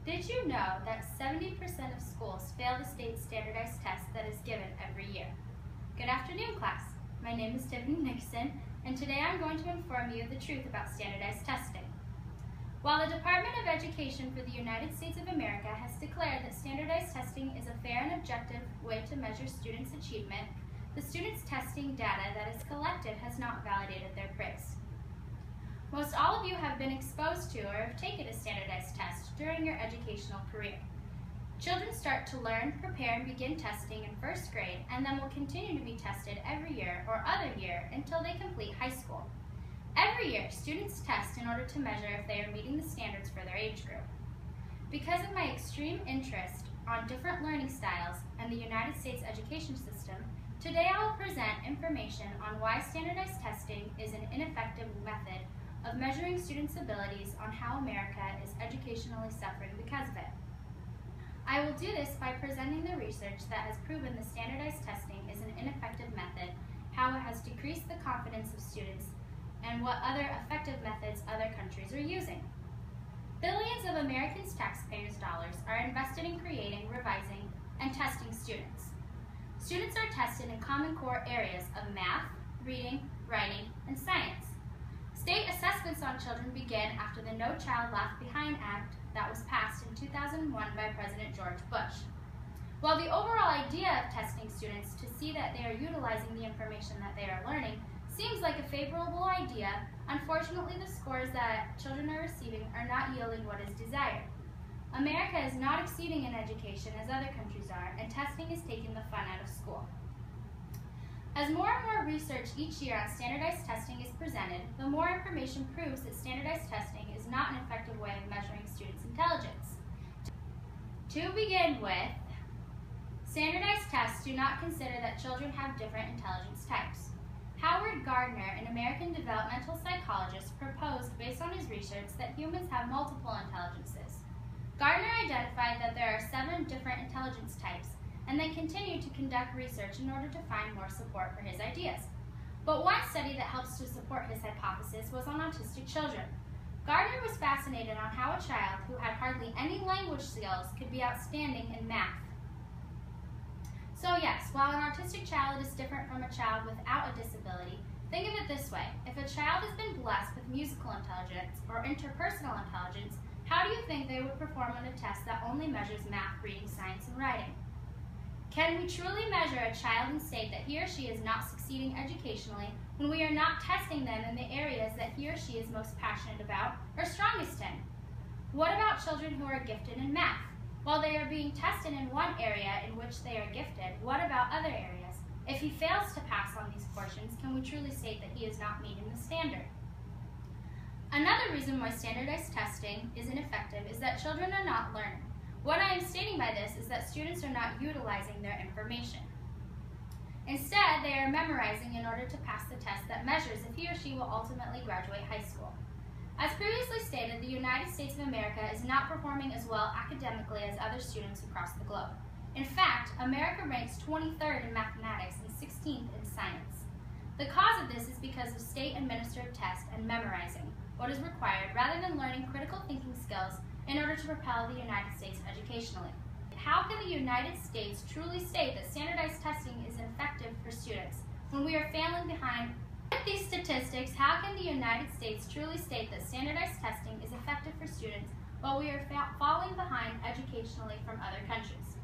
Did you know that 70% of schools fail the state standardized test that is given every year? Good afternoon, class. My name is Tiffany Nixon, and today I'm going to inform you of the truth about standardized testing. While the Department of Education for the United States of America has declared that standardized testing is a fair and objective way to measure students' achievement, the students' testing data that is collected has not validated their praise. Most all of you have been exposed to or have taken a standardized test during your educational career. Children start to learn, prepare, and begin testing in first grade, and then will continue to be tested every year or other year until they complete high school. Every year, students test in order to measure if they are meeting the standards for their age group. Because of my extreme interest on different learning styles and the United States education system, today I will present information on why standardized testing is an ineffective method of measuring students' abilities on how America is educationally suffering because of it. I will do this by presenting the research that has proven the standardized testing is an ineffective method, how it has decreased the confidence of students, and what other effective methods other countries are using. Billions of Americans' taxpayers' dollars are invested in creating, revising, and testing students. Students are tested in Common Core areas of math, reading, writing, and science. State assessments on children begin after the No Child Left Behind Act that was passed in 2001 by President George Bush. While the overall idea of testing students to see that they are utilizing the information that they are learning seems like a favorable idea, unfortunately the scores that children are receiving are not yielding what is desired. America is not exceeding in education as other countries are, and testing is taking the fun out of school. As more and more research each year on standardized testing is presented, the more information proves that standardized testing is not an effective way of measuring students' intelligence. To begin with, standardized tests do not consider that children have different intelligence types. Howard Gardner, an American developmental psychologist, proposed based on his research that humans have multiple intelligences. Gardner identified that there are 7 different intelligence types, and then continued to conduct research in order to find more support for his ideas. But one study that helps to support his hypothesis was on autistic children. Gardner was fascinated on how a child who had hardly any language skills could be outstanding in math. So yes, while an autistic child is different from a child without a disability, think of it this way. If a child has been blessed with musical intelligence or interpersonal intelligence, how do you think they would perform on a test that only measures math, reading, science, and writing? Can we truly measure a child and state that he or she is not succeeding educationally when we are not testing them in the areas that he or she is most passionate about or strongest in? What about children who are gifted in math? While they are being tested in one area in which they are gifted, what about other areas? If he fails to pass on these portions, can we truly state that he is not meeting the standard? Another reason why standardized testing is ineffective is that children are not learning. What I am stating by this is that students are not utilizing their information. Instead, they are memorizing in order to pass the test that measures if he or she will ultimately graduate high school. As previously stated, the United States of America is not performing as well academically as other students across the globe. In fact, America ranks 23rd in mathematics and 16th in science. The cause of this is because of state-administered tests and memorizing what is required rather than learning critical thinking skills in order to propel the United States educationally. How can the United States truly state that standardized testing is effective for students when we are failing behind? With these statistics, how can the United States truly state that standardized testing is effective for students while we are falling behind educationally from other countries?